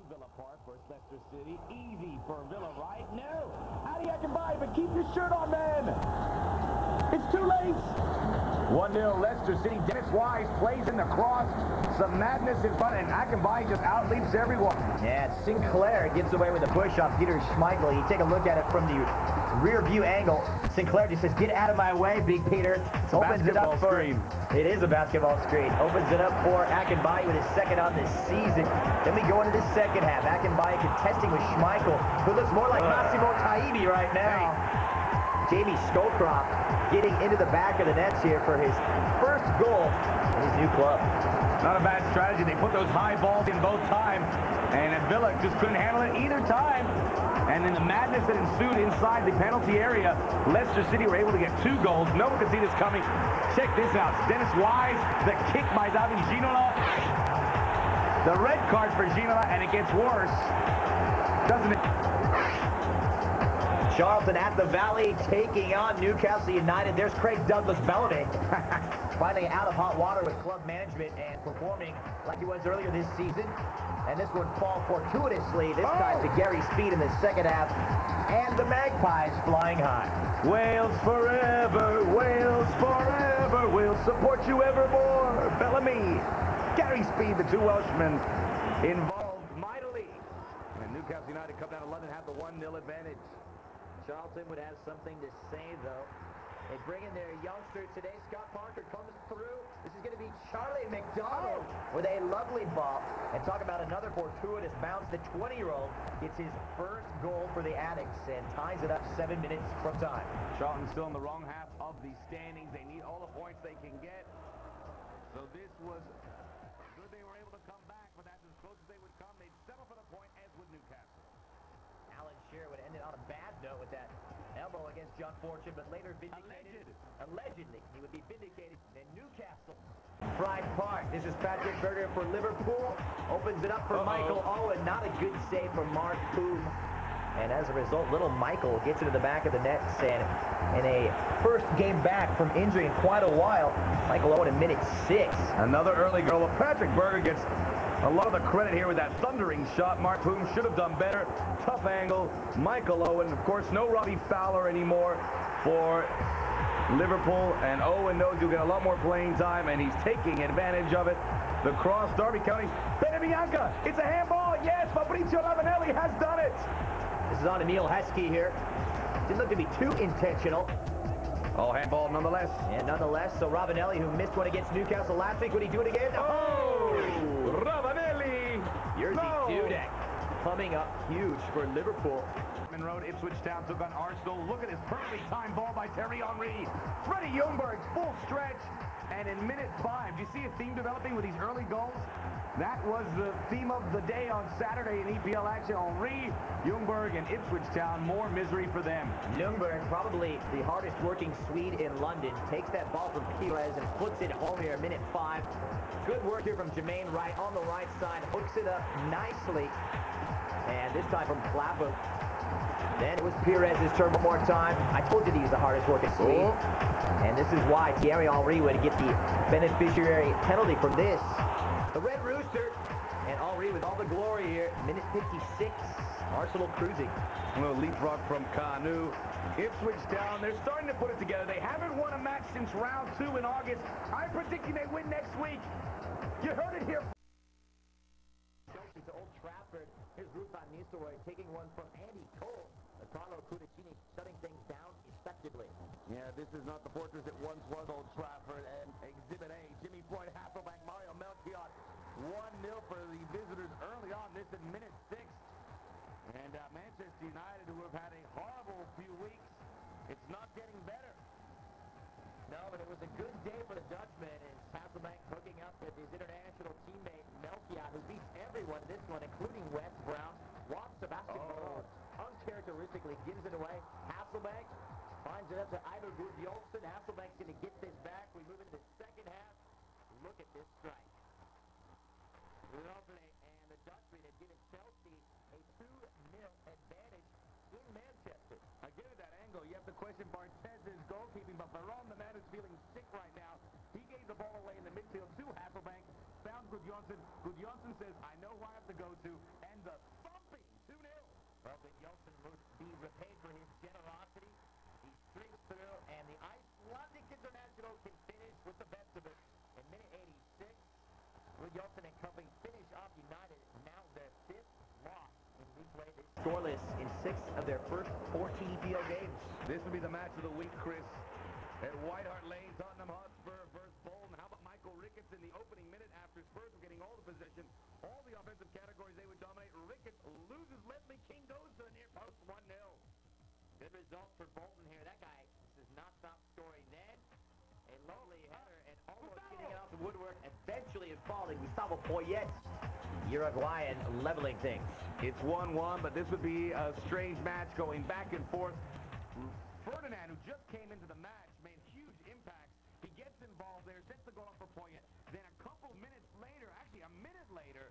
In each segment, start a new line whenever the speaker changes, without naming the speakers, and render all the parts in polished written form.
Villa Park versus Leicester City. Easy for Villa, right? No. How do you can buy, but keep your shirt on, man. It's too late. 1-0 Leicester City. Dennis Wise plays in the cross. Some madness in front, and Akinbaye just outleaps everyone.
Yeah, Sinclair gets away with a push off Peter Schmeichel. You take a look at it from the rear view angle. Sinclair just says, "Get out of my way, Big Peter."
It's a basketball screen.
It is a basketball screen. Opens it up for Akinbaye with his second on this season. Then we go into the second half. Akinbaye contesting with Schmeichel, who looks more like Massimo Taibbi right now. Jamie Scowcroft getting into the back of the nets here for his first goal in his new club.
Not a bad strategy. They put those high balls in both times, and Villa just couldn't handle it either time. And in the madness that ensued inside the penalty area, Leicester City were able to get 2 goals. No one could see this coming. Check this out. Dennis Wise, the kick by David Ginola. The red card for Ginola, and it gets worse, doesn't it?
Charlton at the Valley taking on Newcastle United. There's Craig Douglas Bellamy. Finally out of hot water with club management and performing like he was earlier this season. And this one falls fortuitously, this time to Gary Speed in the second half. And the Magpies flying high.
Wales forever, Wales forever, we'll support you evermore. Bellamy, Gary Speed, the 2 Welshmen involved mightily. And Newcastle United come down to London, have the 1-0 advantage.
Charlton would have something to say, though. They bring in their youngster today. Scott Parker comes through. This is going to be Charlie McDonald with a lovely ball. And talk about another fortuitous bounce. The 20-year-old gets his first goal for the Addicts and ties it up 7 minutes from time.
Charlton still in the wrong half of the standings. They need all the points they can get. So this was good. They were able to come back, but that's as close as they would come. They'd settle for the point, as would Newcastle.
Alan Shearer would end it on a bad note with that elbow against John Fortune, but later vindicated. Allegedly, he would be vindicated in Newcastle. Pride Park. This is Patrick Berger for Liverpool. Opens it up for Michael Owen. Not a good save from Mark Poom. And as a result, little Michael gets into the back of the net, and in a first game back from injury in quite a while, Michael Owen in minute 6.
Another early goal. Well, Patrick Berger gets a lot of the credit here with that thundering shot. Mark Poom should have done better. Tough angle. Michael Owen, of course, no Robbie Fowler anymore for Liverpool, and Owen knows he'll get a lot more playing time, and he's taking advantage of it. The cross, Derby County. Benebianca, it's a handball. Yes, Fabrizio Lavanelli has done it.
This is on Emil Heskey here. Didn't look to be too intentional.
Oh, handball nonetheless.
And nonetheless, so Ravanelli, who missed one against Newcastle last week, would he do it again?
Oh! Ravanelli!
Jersey Dudek coming up huge for Liverpool.
Road, Ipswich Town took on Arsenal. Look at this perfectly timed ball by Terry Henry. Freddie Ljungberg, full stretch. And in minute 5, do you see a theme developing with these early goals? That was the theme of the day on Saturday in EPL action. Henry, Ljungberg, and Ipswich Town, more misery for them.
Ljungberg, probably the hardest working Swede in London, takes that ball from Pires and puts it home here, minute 5. Good work here from Jermaine Wright on the right side, hooks it up nicely. And this time from Clapham. Then it was Pires' turn one more time. I told you he's the hardest working Swede. And this is why Thierry Henry would get the beneficiary penalty from this. The Red Rooster. And Henry with all the glory here. Minute 56. Arsenal cruising.
A little leapfrog from Kanu. Ipswich Town, they're starting to put it together. They haven't won a match since round 2 in August. I'm predicting they win next week. You heard it here.
To Old Trafford. Here's Ruth Van Nistelrooy taking one from Andy Cole. Carlo Cudicini shutting things down effectively.
Yeah, this is not the fortress it once was, Old Trafford. And Exhibit A, Jimmy Floyd, Hasselbank, Mario Melchiot. 1-0 for the visitors early on. This in minute 6. And Manchester United, who have had a horrible few weeks, it's not getting better.
No, but it was a good day for the Dutchman, and Hasselbank hooking up with his international teammate Melchiot, who beats everyone this one, including Wes Brown. Juan Sebastian uncharacteristically gives it away. Hasselbank finds it up to Eidur Gudjolfsson. Hasselbank's going to get this back. We move into the second half. Look at this strike. Lovely, and the Dutchman had given Chelsea a 2-0 advantage in Manchester.
Again at that angle, you have to question Bartez's goalkeeping, but Veron, the man who's feeling sick right now, he gets gave the ball away in the midfield to Hasselbank. Found Gudjonsson. Gudjonsson says, I know who I have to go to. And the thumping 2-0.
Well, Gudjonsson must be repaid for his generosity. He streaks through, and the Icelandic international can finish with the best of it. In minute 86, Gudjonsson and company finish off United, now their 5th loss in league play. Scoreless in 6 of their first 14 EPL games.
This will be the match of the week, Chris. At White Hart Lane, Tottenham Hotspur versus Bolton. How about Michael Ricketts in the opening minute after Spurs were getting all the possession, all the offensive categories they would dominate. Ricketts loses. Leslie King goes to the near post, 1-0.
Good result for Bolton here. That guy does not stop scoring. Then a lovely header and almost getting it off the woodwork. Eventually it falling. Gustavo Poyet, Uruguayan, leveling things.
It's 1-1, but this would be a strange match going back and forth. Ferdinand, who just came into the match, made huge impacts. He gets involved there, sets the goal up for Poyet. Then a couple minutes later, actually a minute later,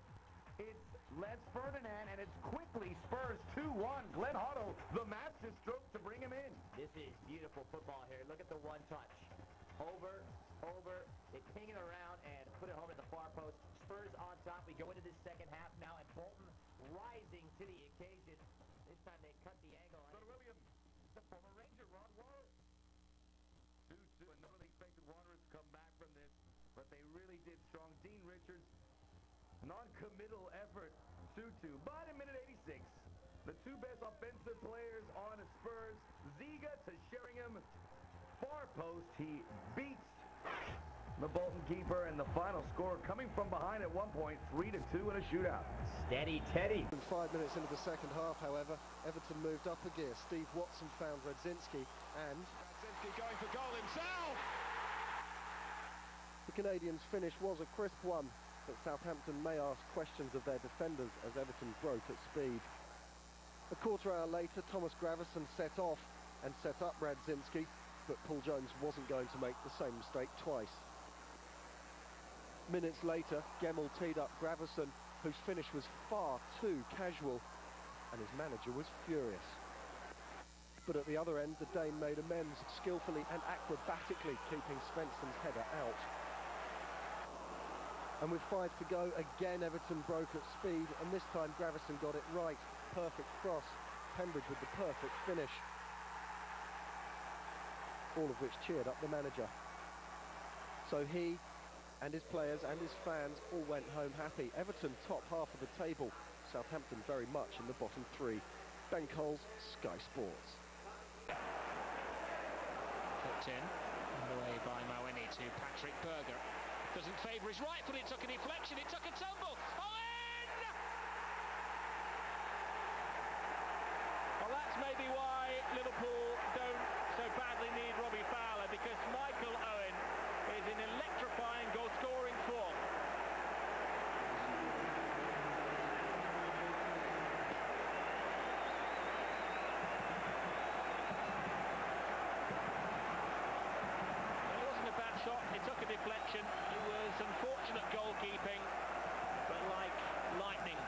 it's Les Ferdinand, and it's quickly Spurs 2-1. Glenn Hoddle, the master stroke to bring him in.
This is beautiful football here. Look at the one touch. Over, they ping it around and put it home at the far post. Spurs on top. We go into the second half now, and Bolton rising to the occasion. This time they cut the angle.
Go to Williams. The former Ranger, Ron Wallace. 2-2, and nobody expected Wanderers to come back from this, but they really did strong. Dean Richards, non-committal effort, 2-2. But in minute 86, the two best offensive players on Spurs, Ziga to Sheringham. Far post, he beats the Bolton keeper, and the final score coming from behind at one point, 3-2 in a shootout.
Steady Teddy.
5 minutes into the second half, however, Everton moved up a gear. Steve Watson found Radzinski, and
Radzinski going for goal himself.
The Canadians' finish was a crisp one, but Southampton may ask questions of their defenders as Everton broke at speed. A quarter hour later, Thomas Gravesen set off and set up Radzinski, but Paul Jones wasn't going to make the same mistake twice. Minutes later, Gemmell teed up Gravesen, whose finish was far too casual, and his manager was furious. But at the other end, the Dane made amends skillfully and acrobatically, keeping Svensson's header out. And with 5 to go, again Everton broke at speed, and this time Gravesen got it right. Perfect cross, Pembridge with the perfect finish. All of which cheered up the manager. So he and his players and his fans all went home happy. Everton top half of the table, Southampton very much in the bottom 3. Ben Coles, Sky Sports.
Hooked in, underway by Maweni to Patrick Berger. Doesn't favour his right foot, it took a deflection, it took a tumble. Owen! Well, that's maybe why Liverpool don't so badly need Robbie Fowler, because Michael Owen is in electrifying goal-scoring form. It wasn't a bad shot, it took a deflection, it was unfortunate goalkeeping, but like lightning,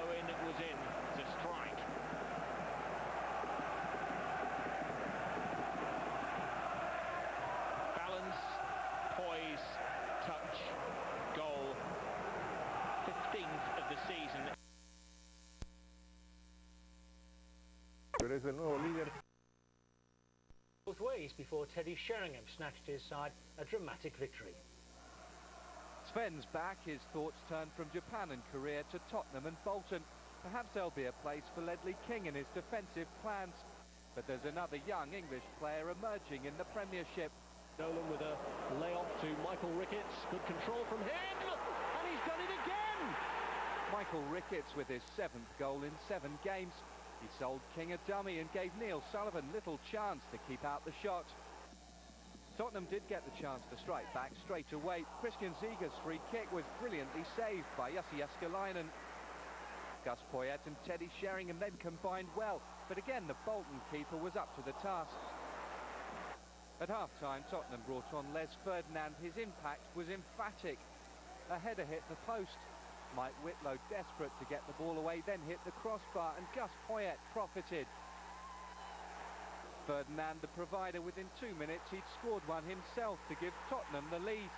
Owen was in to strike. Poise, touch, goal, 15th of the season.
Both ways before Teddy Sheringham snatched his side a dramatic victory.
Sven's back, his thoughts turn from Japan and Korea to Tottenham and Bolton. Perhaps there'll be a place for Ledley King in his defensive plans. But there's another young English player emerging in the Premiership.
Dolan with a layoff to Michael Ricketts. Good control from him, and he's done it again!
Michael Ricketts with his 7th goal in 7 games. He sold King a dummy and gave Neil Sullivan little chance to keep out the shot. Tottenham did get the chance to strike back straight away. Christian Ziga's free kick was brilliantly saved by Jussi Jääskeläinen. Gus Poyet and Teddy Sheringham then combined well, but again the Bolton keeper was up to the task. At half-time, Tottenham brought on Les Ferdinand. His impact was emphatic. A header hit the post. Mike Whitlow, desperate to get the ball away, then hit the crossbar, and Gus Poyet profited. Ferdinand the provider. Within 2 minutes he'd scored one himself to give Tottenham the lead.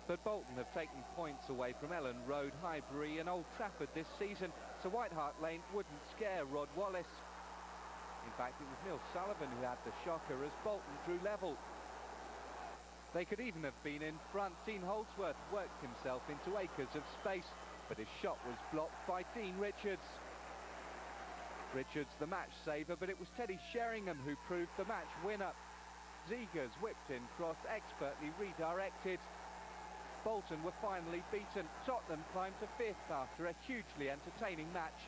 But Bolton have taken points away from Ellen Road, Highbury and Old Trafford this season, so White Hart Lane wouldn't scare Rod Wallace. In fact, it was Neil Sullivan who had the shocker as Bolton drew level. They could even have been in front. Dean Holdsworth worked himself into acres of space, but his shot was blocked by Dean Richards. Richards the match saver, but it was Teddy Sheringham who proved the match winner. Ziegers whipped in cross, expertly redirected. Bolton were finally beaten. Tottenham climbed to 5th after a hugely entertaining match.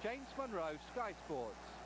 James Munro, Sky Sports.